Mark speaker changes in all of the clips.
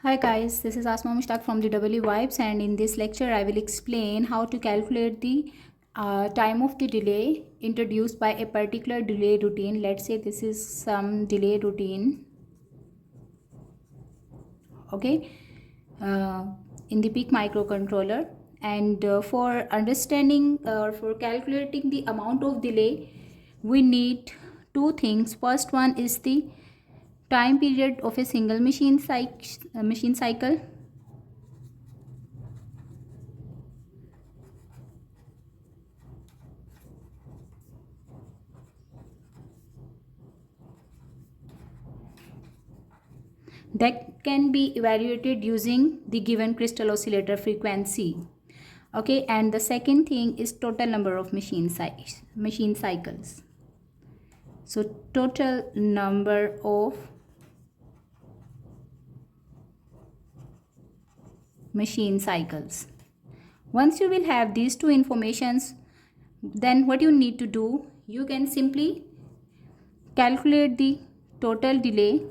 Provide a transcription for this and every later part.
Speaker 1: Hi guys, this is Asma Mushtaq from the W Vibes, and in this lecture I will explain how to calculate the time of the delay introduced by a particular delay routine. Let's say this is some delay routine, okay, uh, in the PIC microcontroller. And for understanding or for calculating the amount of delay, we need two things. First one is the time period of a single machine cycle. That can be evaluated using the given crystal oscillator frequency. Okay, and the second thing is total number of machine cycles. So total number of machine cycles. Once you will have these two informations, then what you need to do, you can simply calculate the total delay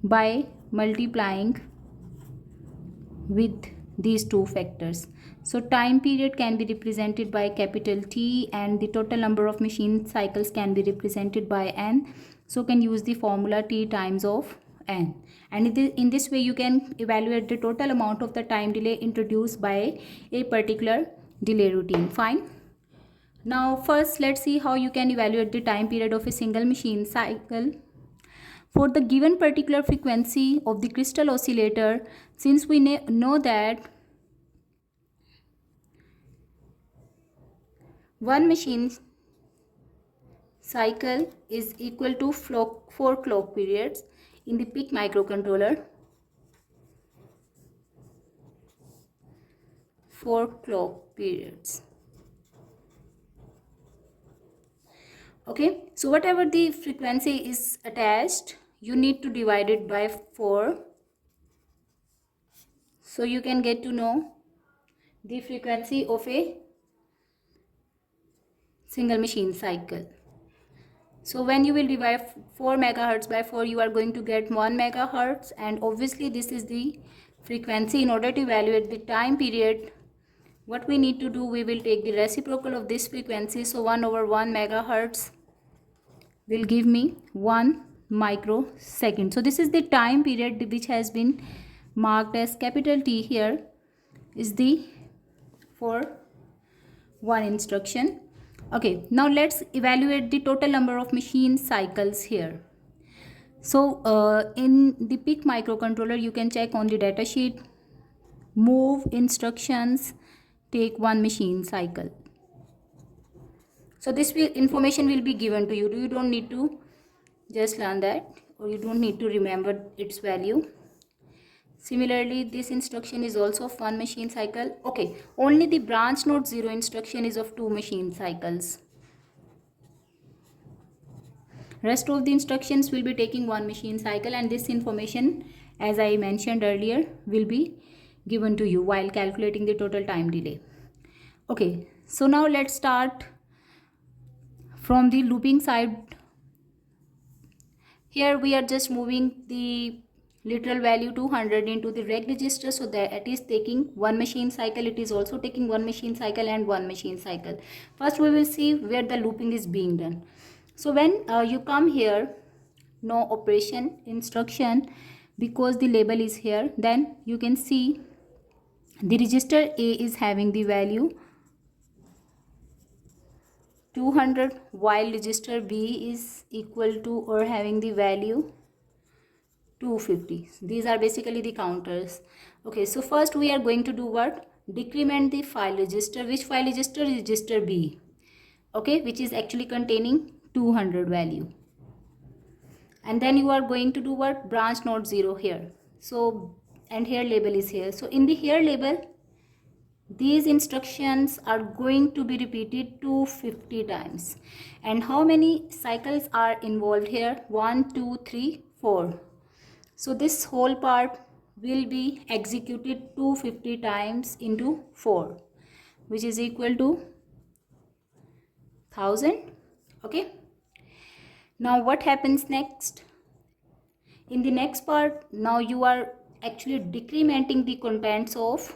Speaker 1: by multiplying with these two factors. So time period can be represented by capital T and the total number of machine cycles can be represented by N. So can use the formula T times of N, and in this way you can evaluate the total amount of the time delay introduced by a particular delay routine. Fine. Now first let's see how you can evaluate the time period of a single machine cycle. For the given particular frequency of the crystal oscillator, since we know that one machine cycle is equal to 4 clock periods in the PIC microcontroller, 4 clock periods. Okay, so whatever the frequency is attached, you need to divide it by 4, so you can get to know the frequency of a single machine cycle. So when you will divide 4 megahertz by 4, you are going to get 1 megahertz, and obviously this is the frequency. In order to evaluate the time period, what we need to do, we will take the reciprocal of this frequency. So 1 over 1 megahertz will give me 1 microsecond. So this is the time period which has been marked as capital T here, is the for one instruction. Okay, now let's evaluate the total number of machine cycles here. So in the PIC microcontroller, you can check on the data sheet, move instructions take one machine cycle. So this information will be given to you. You don't need to just learn that, or you don't need to remember its value. Similarly, this instruction is also of one machine cycle. Okay, only the branch node 0 instruction is of 2 machine cycles. Rest of the instructions will be taking one machine cycle, and this information, as I mentioned earlier, will be given to you while calculating the total time delay. Okay, so now let's start from the looping side. Here we are just moving the literal value 200 into the reg register, so that it is taking one machine cycle. It is also taking one machine cycle and one machine cycle. First we will see where the looping is being done. So when you come here, no operation instruction, because the label is here, then you can see the register A is having the value 200, while register B is equal to or having the value 250. These are basically the counters. Okay, so first we are going to do what? Decrement the file register. Which file register? Register B. Okay, which is actually containing 200 value. And then you are going to do what? Branch node 0 here. So, and here label is here. So in the here label, these instructions are going to be repeated 250 times. And how many cycles are involved here? 1, 2, 3, 4. So this whole part will be executed 250 times into 4, which is equal to 1000. Okay. Now what happens next? In the next part, now you are actually decrementing the contents of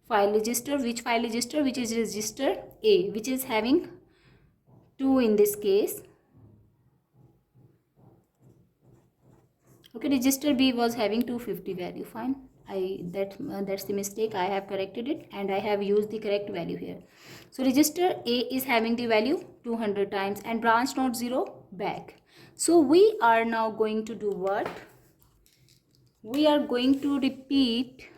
Speaker 1: file register. Which file register? Which is register A, which is having 2 in this case. Okay, register B was having 250 value. Fine, that's the mistake. I have corrected it and I have used the correct value here. So register A is having the value 200 times and branch node 0 back. So we are now going to do what? We are going to repeat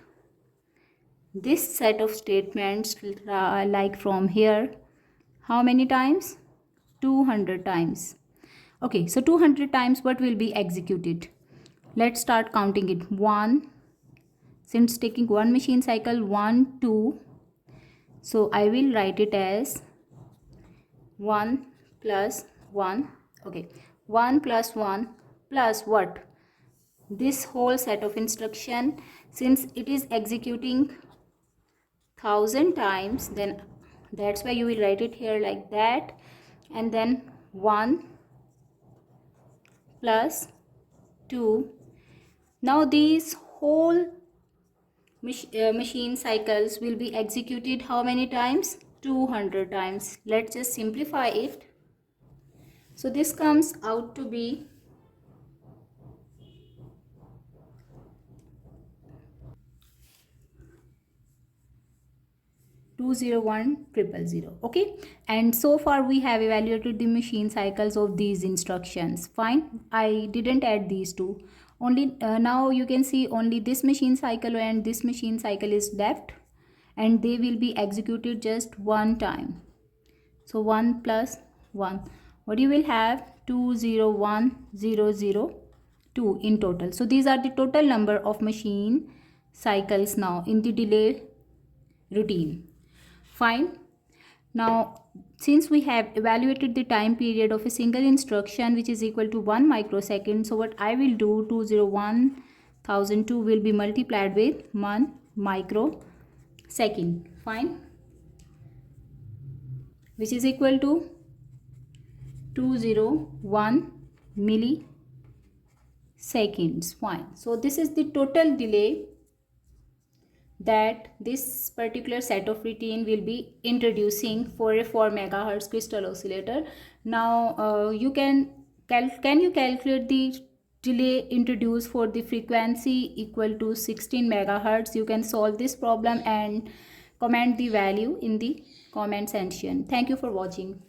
Speaker 1: this set of statements like from here. How many times? 200 times. Okay, so 200 times what will be executed? Let's start counting it. 1, since taking one machine cycle, 1, 2. So I will write it as 1 plus 1. Okay, 1 plus 1 plus what? This whole set of instruction. Since it is executing 1000 times, then that's why you will write it here like that. And then 1 plus 2. Now these whole machine cycles will be executed how many times? 200 times. Let's just simplify it. So this comes out to be 201,000. Okay, and so far we have evaluated the machine cycles of these instructions. Fine, I didn't add these two. Only now you can see only this machine cycle and this machine cycle is left, and they will be executed just one time. So 1 plus 1, what you will have? 201,002 in total. So these are the total number of machine cycles now in the delay routine. Fine. Now since we have evaluated the time period of a single instruction which is equal to 1 microsecond, so what I will do, 201,002 will be multiplied with 1 microsecond. Fine, which is equal to 201 milliseconds. Fine, so this is the total delay that this particular set of routine will be introducing for a 4 megahertz crystal oscillator. Now you can you calculate the delay introduced for the frequency equal to 16 megahertz? You can solve this problem and comment the value in the comment section. Thank you for watching.